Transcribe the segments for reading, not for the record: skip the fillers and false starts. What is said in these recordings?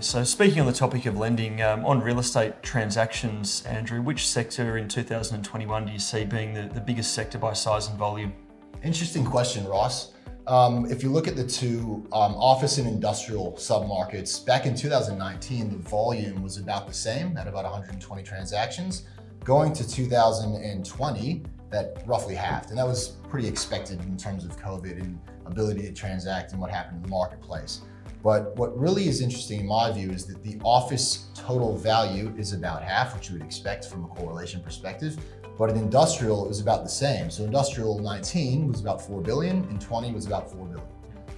So speaking on the topic of lending, on real estate transactions, Andrew, which sector in 2021 do you see being the biggest sector by size and volume? Interesting question, Ross. If you look at the two office and industrial submarkets, back in 2019, the volume was about the same at about 120 transactions. Going to 2020, that roughly halved, and that was pretty expected in terms of COVID and ability to transact and what happened in the marketplace. But what really is interesting in my view is that the office total value is about half, which you would expect from a correlation perspective. But in industrial, it was about the same. So industrial 19 was about 4 billion and 20 was about 4 billion.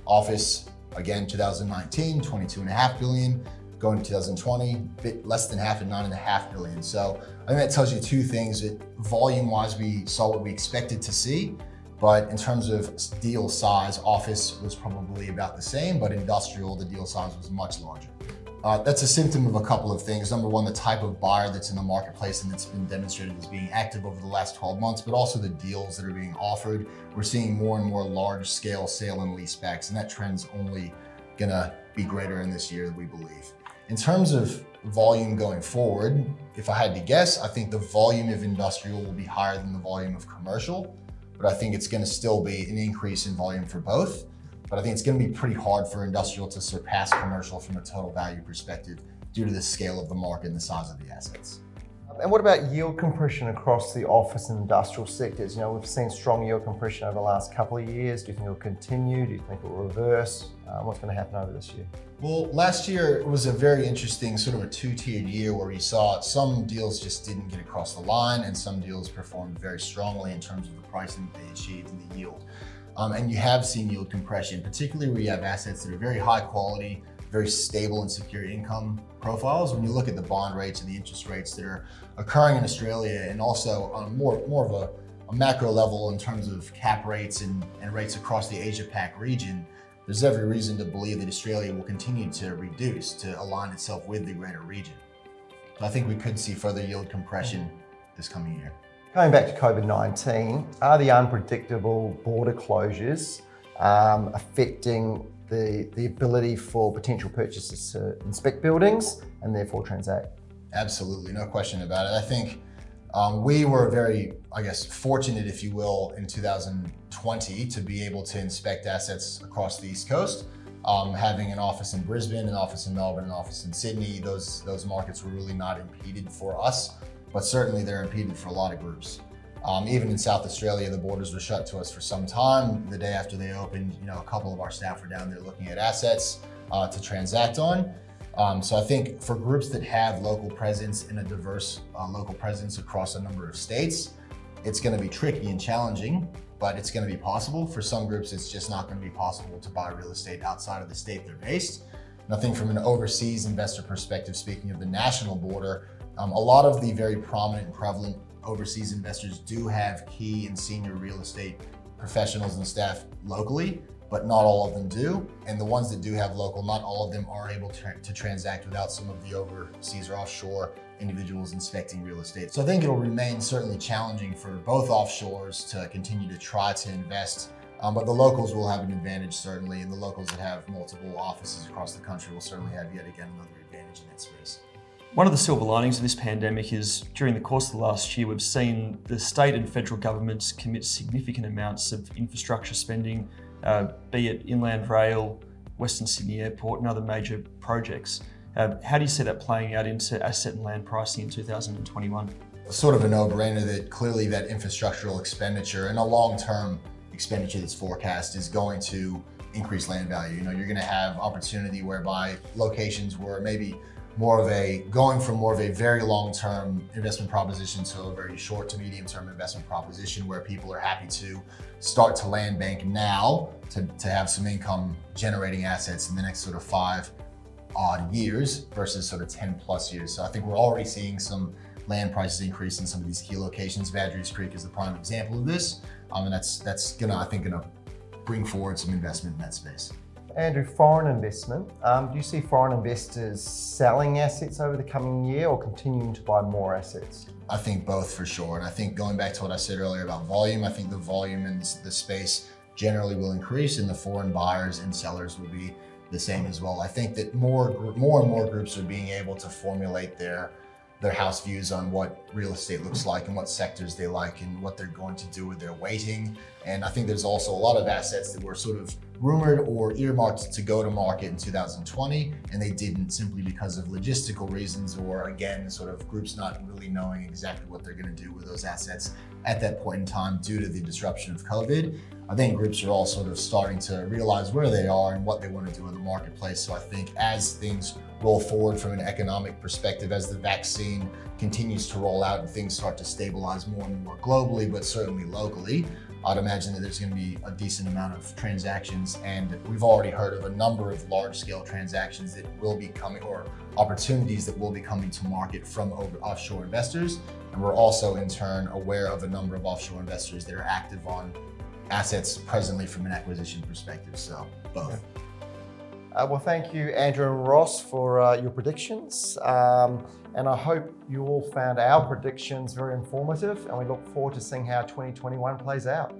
Office, again, 2019, 22.5 billion. Going to 2020, a bit less than half at 9.5 billion. So I think that tells you two things. That volume-wise, we saw what we expected to see. But in terms of deal size, office was probably about the same, but industrial, the deal size was much larger. That's a symptom of a couple of things. Number one, the type of buyer that's in the marketplace and that's been demonstrated as being active over the last 12 months, but also the deals that are being offered. We're seeing more and more large scale sale and leasebacks, and that trend's only gonna be greater in this year, we believe. In terms of volume going forward, if I had to guess, I think the volume of industrial will be higher than the volume of commercial. But I think it's going to still be an increase in volume for both. But I think it's going to be pretty hard for industrial to surpass commercial from a total value perspective due to the scale of the market and the size of the assets. And what about yield compression across the office and industrial sectors? You know, we've seen strong yield compression over the last couple of years. Do you think it'll continue? Do you think it will reverse? What's going to happen over this year? Well, last year was a very interesting sort of a two-tiered year where we saw some deals just didn't get across the line and some deals performed very strongly in terms of the pricing that they achieved and the yield. And you have seen yield compression, particularly where you have assets that are very high quality, very stable and secure income profiles. When you look at the bond rates and the interest rates that are occurring in Australia, and also on more of a macro level in terms of cap rates and rates across the Asia Pac region, there's every reason to believe that Australia will continue to reduce to align itself with the greater region. So I think we could see further yield compression this coming year. Going back to COVID-19, are the unpredictable border closures affecting the ability for potential purchasers to inspect buildings and therefore transact? Absolutely, no question about it. I think we were very, fortunate, if you will, in 2020 to be able to inspect assets across the East Coast. Having an office in Brisbane, an office in Melbourne, an office in Sydney, those markets were really not impeded for us, but certainly they're impeded for a lot of groups. Even in South Australia, the borders were shut to us for some time. The day after they opened, a couple of our staff were down there looking at assets to transact on. So I think for groups that have local presence and a diverse local presence across a number of states, it's going to be tricky and challenging, but it's going to be possible. For some groups, it's just not going to be possible to buy real estate outside of the state they're based. And I think from an overseas investor perspective, speaking of the national border, a lot of the very prominent and prevalent overseas investors do have key and senior real estate professionals and staff locally, but not all of them do. And the ones that do have local, not all of them are able to transact without some of the overseas or offshore individuals inspecting real estate. So I think it'll remain certainly challenging for both offshores to continue to try to invest, but the locals will have an advantage certainly, and the locals that have multiple offices across the country will certainly have yet again another advantage in that space. One of the silver linings of this pandemic is during the course of the last year, we've seen the state and federal governments commit significant amounts of infrastructure spending, be it Inland Rail, Western Sydney Airport and other major projects. How do you see that playing out into asset and land pricing in 2021? Sort of a no-brainer that clearly that infrastructural expenditure and a long-term expenditure that's forecast is going to increase land value. You're going to have opportunity whereby locations were maybe going from more of a very long-term investment proposition to a very short to medium-term investment proposition where people are happy to start to land bank now to have some income generating assets in the next sort of 5 odd years versus sort of 10 plus years. So I think we're already seeing some land prices increase in some of these key locations. Vadris Creek is the prime example of this. And that's gonna bring forward some investment in that space. Andrew, foreign investment. Do you see foreign investors selling assets over the coming year or continuing to buy more assets? I think both for sure. And I think going back to what I said earlier about volume, I think the volume in the space generally will increase and the foreign buyers and sellers will be the same as well. I think that more and more groups are being able to formulate their house views on what real estate looks like and what sectors they like and what they're going to do with their weighting. And I think there's also a lot of assets that were sort of rumored or earmarked to go to market in 2020, and they didn't, simply because of logistical reasons, or again, sort of groups not really knowing exactly what they're going to do with those assets at that point in time due to the disruption of COVID. I think groups are all sort of starting to realize where they are and what they want to do in the marketplace. So I think as things roll forward from an economic perspective, as the vaccine continues to roll out and things start to stabilize more and more globally, but certainly locally, I'd imagine that there's going to be a decent amount of transactions. And we've already heard of a number of large-scale transactions that will be coming, or opportunities that will be coming to market from offshore investors. And we're also in turn aware of a number of offshore investors that are active on assets presently from an acquisition perspective. So both. Well, thank you, Andrew and Ross, for your predictions. And I hope you all found our predictions very informative, and we look forward to seeing how 2021 plays out.